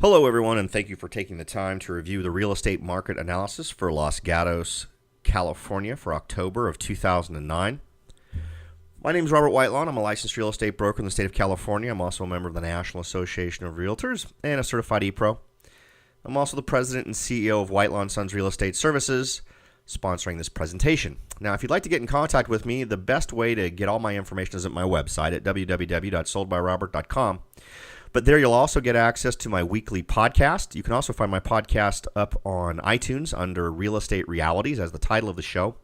Hello, everyone, and thank you for taking the time to review the real estate market analysis for Los Gatos, California for October of 2009. My name is Robert Whitelawn. I'm a licensed real estate broker in the state of California. I'm also a member of the National Association of Realtors and a certified E-Pro. I'm also the president and CEO of Whitelawn Sons Real Estate Services, sponsoring this presentation. Now, if you'd like to get in contact with me, the best way to get all my information is at my website at www.soldbyrobert.com. But there you'll also get access to my weekly podcast. You can also find my podcast up on iTunes under Real Estate Realities as the title of the show.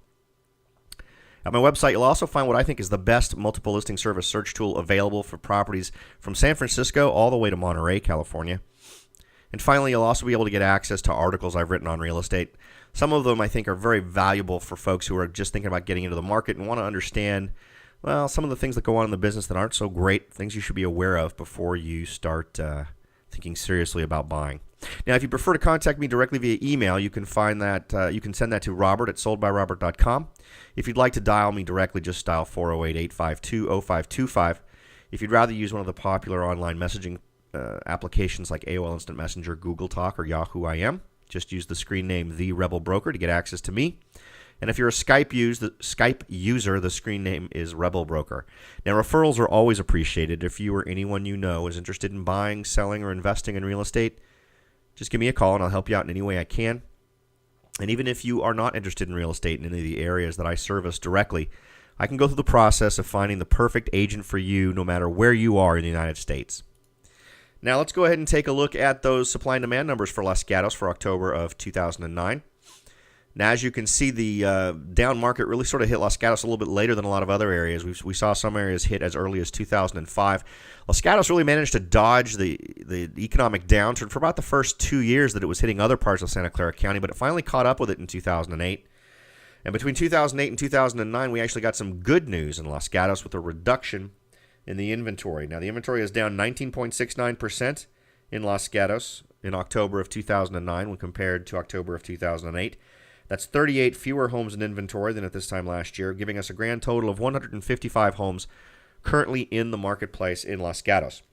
At my website, you'll also find what I think is the best multiple listing service search tool available for properties from San Francisco all the way to Monterey, California. And finally, you'll also be able to get access to articles I've written on real estate. Some of them I think are very valuable for folks who are just thinking about getting into the market and want to understand some of the things that go on in the business that aren't so great, things you should be aware of before you start thinking seriously about buying. Now, if you prefer to contact me directly via email, you can find that you can send that to robert@soldbyrobert.com. If you'd like to dial me directly, just dial 408-852-0525. If you'd rather use one of the popular online messaging applications like AOL Instant Messenger, Google Talk, or Yahoo IM, just use the screen name The Rebel Broker to get access to me. And if you're a Skype user, the screen name is Rebel Broker. Now, referrals are always appreciated. If you or anyone you know is interested in buying, selling, or investing in real estate, just give me a call and I'll help you out in any way I can. And even if you are not interested in real estate in any of the areas that I service directly, I can go through the process of finding the perfect agent for you no matter where you are in the United States. Now, let's go ahead and take a look at those supply and demand numbers for Los Gatos for October of 2009. Now, as you can see, the down market really sort of hit Los Gatos a little bit later than a lot of other areas. We saw some areas hit as early as 2005. Los Gatos really managed to dodge the economic downturn for about the first 2 years that it was hitting other parts of Santa Clara County, but it finally caught up with it in 2008. And between 2008 and 2009, we actually got some good news in Los Gatos with a reduction in the inventory. Now, the inventory is down 19.69% in Los Gatos in October of 2009 when compared to October of 2008. That's 38 fewer homes in inventory than at this time last year, giving us a grand total of 155 homes currently in the marketplace in Los Gatos.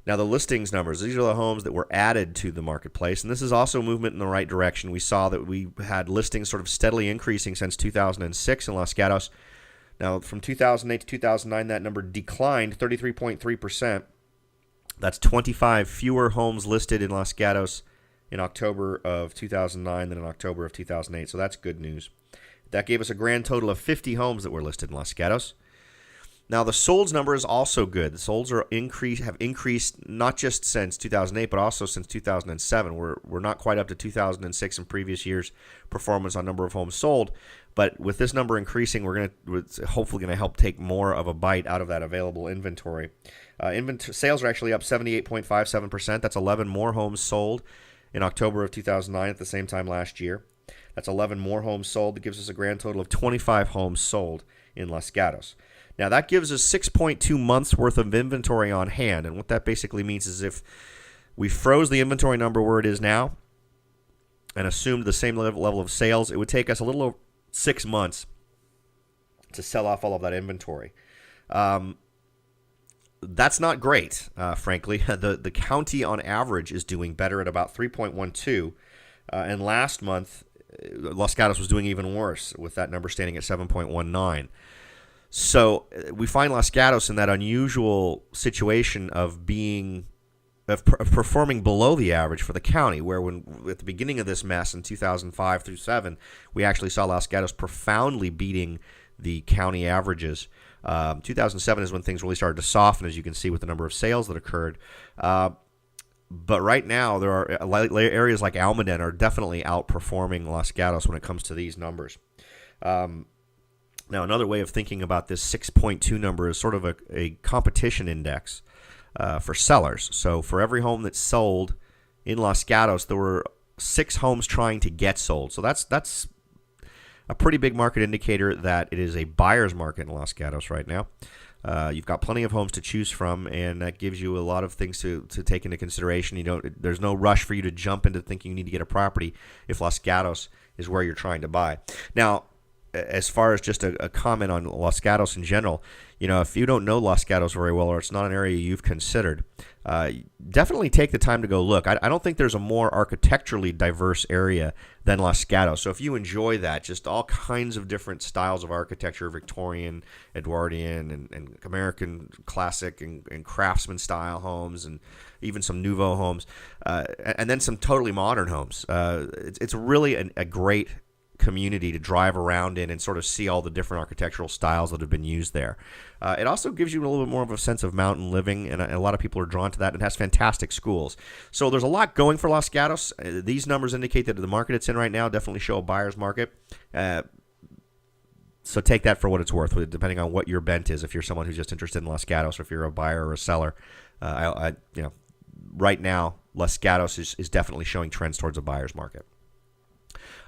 Now, the listings numbers, these are the homes that were added to the marketplace, and this is also movement in the right direction. We saw that we had listings sort of steadily increasing since 2006 in Los Gatos. Now, from 2008 to 2009, that number declined 33.3%. That's 25 fewer homes listed in Los Gatos in October of 2009 than in October of 2008, so that's good news. That gave us a grand total of 50 homes that were listed in Los Gatos. Now, the solds number is also good. The solds have increased not just since 2008, but also since 2007. We're not quite up to 2006 and previous years' performance on number of homes sold, but with this number increasing, we're hopefully going to help take more of a bite out of that available inventory. Sales are actually up 78.57%. That's 11 more homes sold in October of 2009 at the same time last year. That's 11 more homes sold. That gives us a grand total of 25 homes sold in Los Gatos. Now, that gives us 6.2 months worth of inventory on hand. And what that basically means is if we froze the inventory number where it is now and assumed the same level of sales, it would take us a little over 6 months to sell off all of that inventory. That's not great, frankly. The county on average is doing better at about 3.12, and last month Los Gatos was doing even worse with that number standing at 7.19. So we find Los Gatos in that unusual situation of performing below the average for the county, where when at the beginning of this mess in 2005 through 7, we actually saw Los Gatos profoundly beating the county averages. 2007 is when things really started to soften, as you can see with the number of sales that occurred. But right now, there are areas like Almaden are definitely outperforming Los Gatos when it comes to these numbers. Now, another way of thinking about this 6.2 number is sort of a competition index for sellers. So for every home that's sold in Los Gatos, there were 6 homes trying to get sold. So that's a pretty big market indicator that it is a buyer's market in Los Gatos right now. You've got plenty of homes to choose from, and that gives you a lot of things to take into consideration. There's no rush for you to jump into thinking you need to get a property if Los Gatos is where you're trying to buy. Now, as far as just a comment on Los Gatos in general, if you don't know Los Gatos very well or it's not an area you've considered, definitely take the time to go look. I don't think there's a more architecturally diverse area than Los Gatos. So if you enjoy that, just all kinds of different styles of architecture, Victorian, Edwardian, and American classic and craftsman style homes, and even some nouveau homes, and then some totally modern homes. It's really a great community to drive around in and sort of see all the different architectural styles that have been used there. It also gives you a little bit more of a sense of mountain living, and a lot of people are drawn to that. It has fantastic schools. So there's a lot going for Los Gatos. These numbers indicate that the market it's in right now definitely show a buyer's market. So take that for what it's worth, depending on what your bent is. If you're someone who's just interested in Los Gatos, or if you're a buyer or a seller, right now Los Gatos is definitely showing trends towards a buyer's market.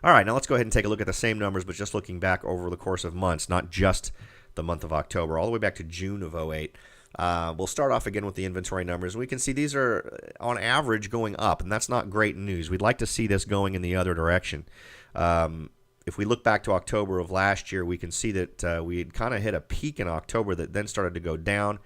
All right, now let's go ahead and take a look at the same numbers, but just looking back over the course of months, not just the month of October, all the way back to June of 2008. We'll start off again with the inventory numbers. We can see these are, on average, going up, and that's not great news. We'd like to see this going in the other direction. If we look back to October of last year, we can see that we had kind of hit a peak in October that then started to go down.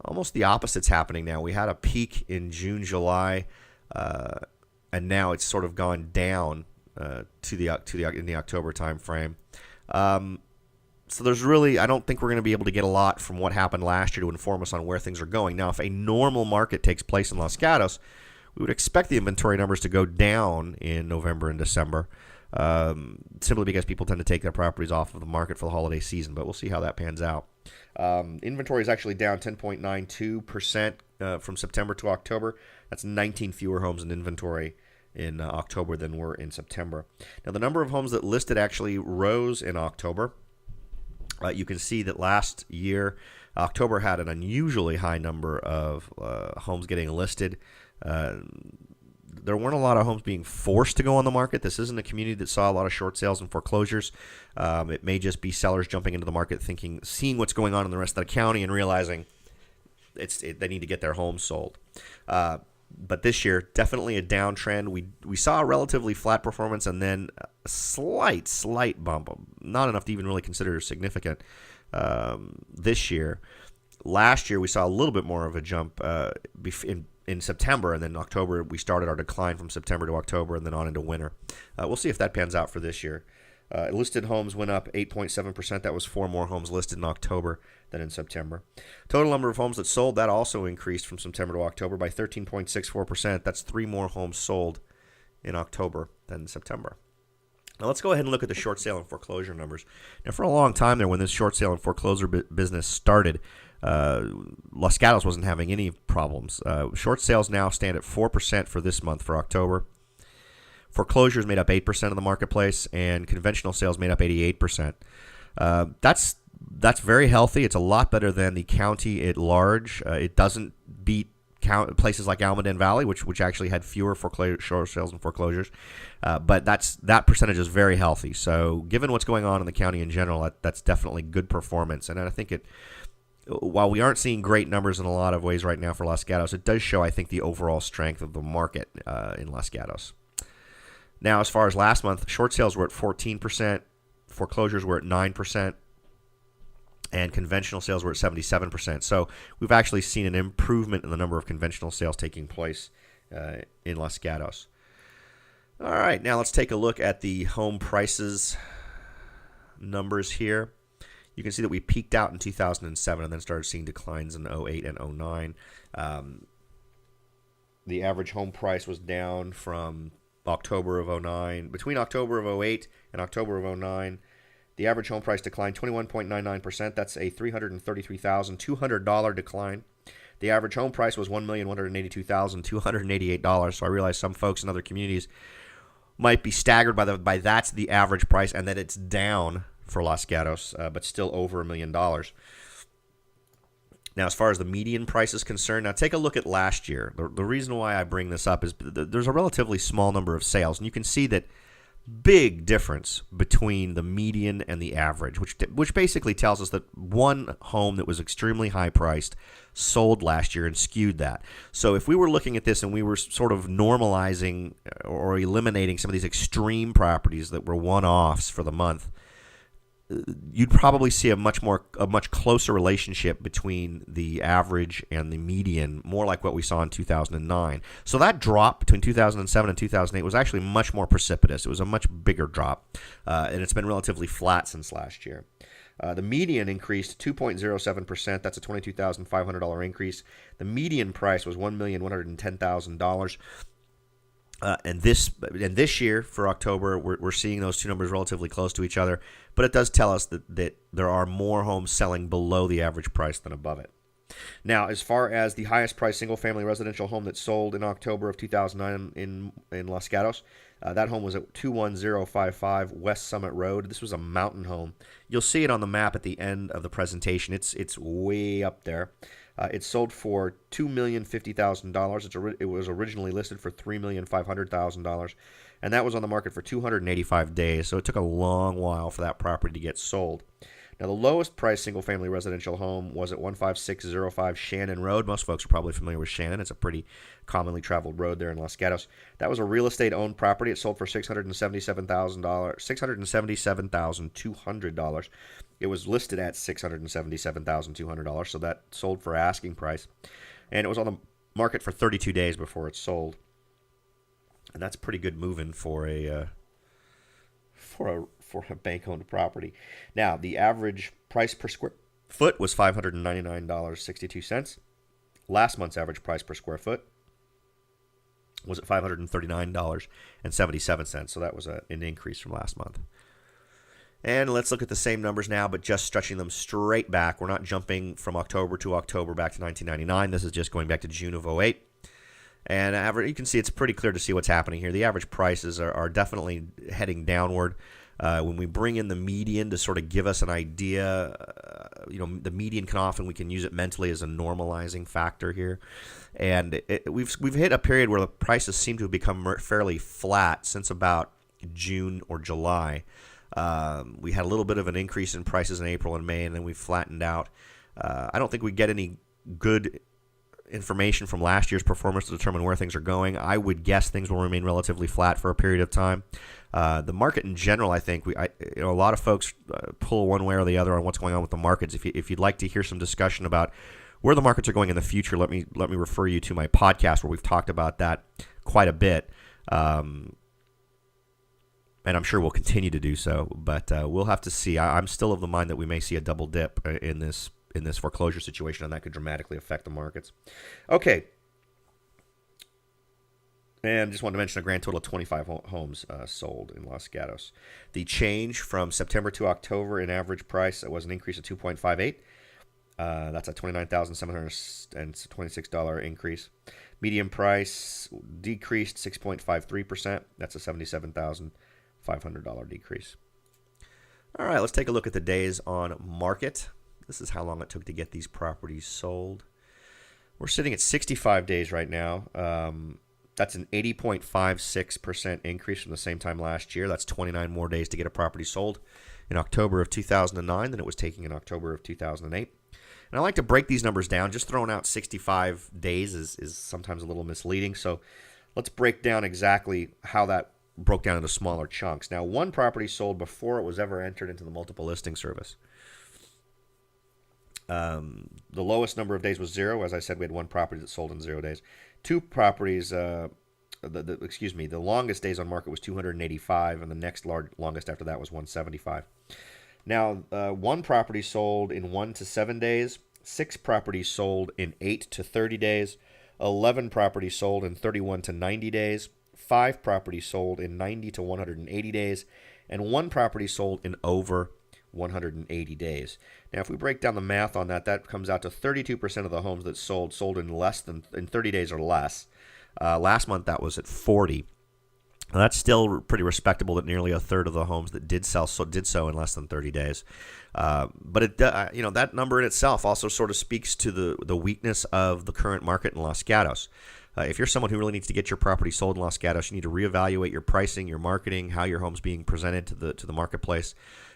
Almost the opposite's happening now. We had a peak in June, July, and now it's sort of gone down in the October time frame. So there's really, I don't think we're going to be able to get a lot from what happened last year to inform us on where things are going. Now, if a normal market takes place in Los Gatos, we would expect the inventory numbers to go down in November and December, simply because people tend to take their properties off of the market for the holiday season. But we'll see how that pans out. Inventory is actually down 10.92% from September to October. That's 19 fewer homes in inventory in October than were in September. Now, the number of homes that listed actually rose in October. You can see that last year, October had an unusually high number of homes getting listed. There weren't a lot of homes being forced to go on the market. This isn't a community that saw a lot of short sales and foreclosures. It may just be sellers jumping into the market, seeing what's going on in the rest of the county and realizing they need to get their homes sold. But this year, definitely a downtrend. We saw a relatively flat performance and then a slight bump, not enough to even really consider significant this year. Last year, we saw a little bit more of a jump in September, and then October, we started our decline from September to October and then on into winter. We'll see if that pans out for this year. Listed homes went up 8.7%. That was 4 more homes listed in October than in September. Total number of homes that sold, that also increased from September to October by 13.64%. That's 3 more homes sold in October than in September. Now let's go ahead and look at the short sale and foreclosure numbers. Now, for a long time there, when this short sale and foreclosure business started, Los Gatos wasn't having any problems. Short sales now stand at 4% for this month, for October. Foreclosures made up 8% of the marketplace, and conventional sales made up 88%. That's very healthy. It's a lot better than the county at large. It doesn't beat places like Almaden Valley, which actually had fewer short sales and foreclosures. But that percentage is very healthy. So given what's going on in the county in general, that's definitely good performance. And I think while we aren't seeing great numbers in a lot of ways right now for Los Gatos, it does show, I think, the overall strength of the market in Los Gatos. Now, as far as last month, short sales were at 14%, foreclosures were at 9%, and conventional sales were at 77%. So we've actually seen an improvement in the number of conventional sales taking place in Los Gatos. All right, now let's take a look at the home prices numbers here. You can see that we peaked out in 2007 and then started seeing declines in 2008 and 2009. The average home price was down from October of 2009. Between October of 2008 and October of 2009, the average home price declined 21.99%. That's a $333,200 decline. The average home price was $1,182,288. So I realize some folks in other communities might be staggered by that's the average price and that it's down for Los Gatos, but still over $1 million. Now, as far as the median price is concerned, now take a look at last year. The reason why I bring this up is there's a relatively small number of sales, and you can see that big difference between the median and the average, which basically tells us that one home that was extremely high priced sold last year and skewed that. So if we were looking at this and we were sort of normalizing or eliminating some of these extreme properties that were one-offs for the month, you'd probably see a much closer relationship between the average and the median, more like what we saw in 2009. So that drop between 2007 and 2008 was actually much more precipitous. It was a much bigger drop, and it's been relatively flat since last year. The median increased 2.07%. That's a $22,500 increase. The median price was $1,110,000. And this year for October, we're seeing those two numbers relatively close to each other, but it does tell us that there are more homes selling below the average price than above it. Now, as far as the highest price single-family residential home that sold in October of 2009 in Los Gatos, that home was at 21055 West Summit Road. This was a mountain home. You'll see it on the map at the end of the presentation. It's way up there. It sold for $2,050,000. It was originally listed for $3,500,000, and that was on the market for 285 days. So it took a long while for that property to get sold. Now, the lowest priced single-family residential home was at 15605 Shannon Road. Most folks are probably familiar with Shannon. It's a pretty commonly traveled road there in Los Gatos. That was a real estate-owned property. It sold for $677,200. It was listed at $677,200, so that sold for asking price. And it was on the market for 32 days before it sold. And that's pretty good moving for a bank-owned property. Now, the average price per square foot was $599.62. Last month's average price per square foot was at $539.77. So that was an increase from last month. And let's look at the same numbers now, but just stretching them straight back. We're not jumping from October to October back to 1999. This is just going back to June of 2008. And you can see it's pretty clear to see what's happening here. The average prices are definitely heading downward. When we bring in the median to sort of give us an idea, the median we can use it mentally as a normalizing factor here. And we've hit a period where the prices seem to have become fairly flat since about June or July. We had a little bit of an increase in prices in April and May, and then we flattened out. I don't think we get any good information from last year's performance to determine where things are going. I would guess things will remain relatively flat for a period of time. The market in general, I think, a lot of folks pull one way or the other on what's going on with the markets. If you'd like to hear some discussion about where the markets are going in the future, let me refer you to my podcast where we've talked about that quite a bit. And I'm sure we'll continue to do so, but we'll have to see. I'm still of the mind that we may see a double dip in this foreclosure situation, and that could dramatically affect the markets. Okay. And just wanted to mention a grand total of 25 homes sold in Los Gatos. The change from September to October in average price was an increase of 2.58. That's a $29,726 increase. Median price decreased 6.53%. That's a $77,500 decrease. All right, let's take a look at the days on market. This is how long it took to get these properties sold. We're sitting at 65 days right now. That's an 80.56% increase from the same time last year. That's 29 more days to get a property sold in October of 2009 than it was taking in October of 2008. And I like to break these numbers down. Just throwing out 65 days is sometimes a little misleading. So let's break down exactly how that broke down into smaller chunks. Now, one property sold before it was ever entered into the multiple listing service. The lowest number of days was 0. As I said, we had one property that sold in 0 days. Two properties, the longest days on market was 285, and the next longest after that was 175. Now, one property sold in 1 to 7 days. 6 properties sold in 8 to 30 days. 11 properties sold in 31 to 90 days. 5 properties sold in 90 to 180 days. And 1 property sold in over 180 days. Now, if we break down the math on that, that comes out to 32% of the homes that sold in 30 days or less. Last month, that was at 40. Now, that's still pretty respectable that nearly a third of the homes that did so in less than 30 days. But that number in itself also sort of speaks to the weakness of the current market in Los Gatos. If you're someone who really needs to get your property sold in Los Gatos, you need to reevaluate your pricing, your marketing, how your home's being presented to the marketplace.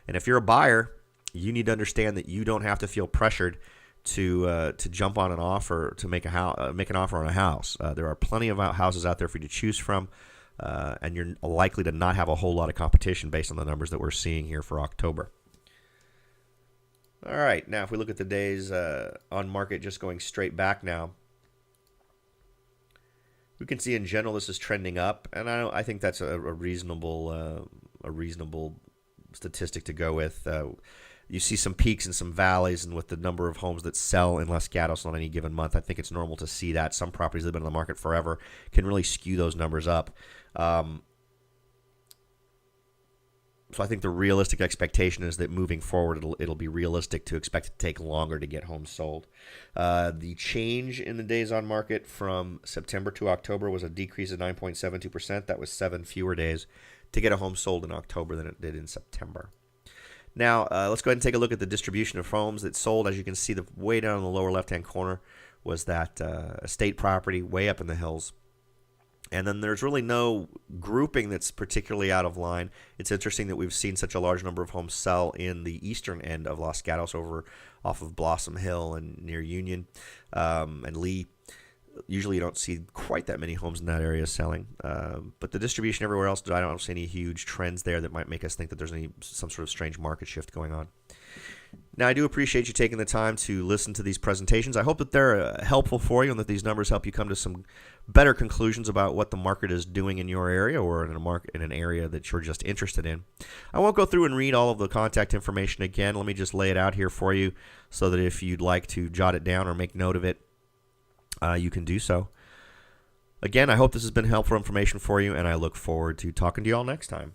And if you're a buyer, you need to understand that you don't have to feel pressured to jump on an offer to make an offer on a house. There are plenty of houses out there for you to choose from, and you're likely to not have a whole lot of competition based on the numbers that we're seeing here for October. All right, now if we look at the days on market just going straight back now, we can see in general this is trending up, and I think that's a reasonable statistic to go with. You see some peaks and some valleys, and with the number of homes that sell in Los Gatos on any given month, I think it's normal to see that. Some properties that have been on the market forever can really skew those numbers up. So I think the realistic expectation is that moving forward, it'll be realistic to expect it to take longer to get homes sold. The change in the days on market from September to October was a decrease of 9.72%. That was 7 fewer days to get a home sold in October than it did in September. Now, let's go ahead and take a look at the distribution of homes that sold. As you can see, the way down in the lower left-hand corner was that estate property way up in the hills. And then there's really no grouping that's particularly out of line. It's interesting that we've seen such a large number of homes sell in the eastern end of Los Gatos over off of Blossom Hill and near Union and Lee. Usually you don't see quite that many homes in that area selling. But the distribution everywhere else, I don't see any huge trends there that might make us think that there's some sort of strange market shift going on. Now, I do appreciate you taking the time to listen to these presentations. I hope that they're helpful for you and that these numbers help you come to some better conclusions about what the market is doing in your area or in an area that you're just interested in. I won't go through and read all of the contact information again. Let me just lay it out here for you so that if you'd like to jot it down or make note of it, you can do so. Again, I hope this has been helpful information for you, and I look forward to talking to you all next time.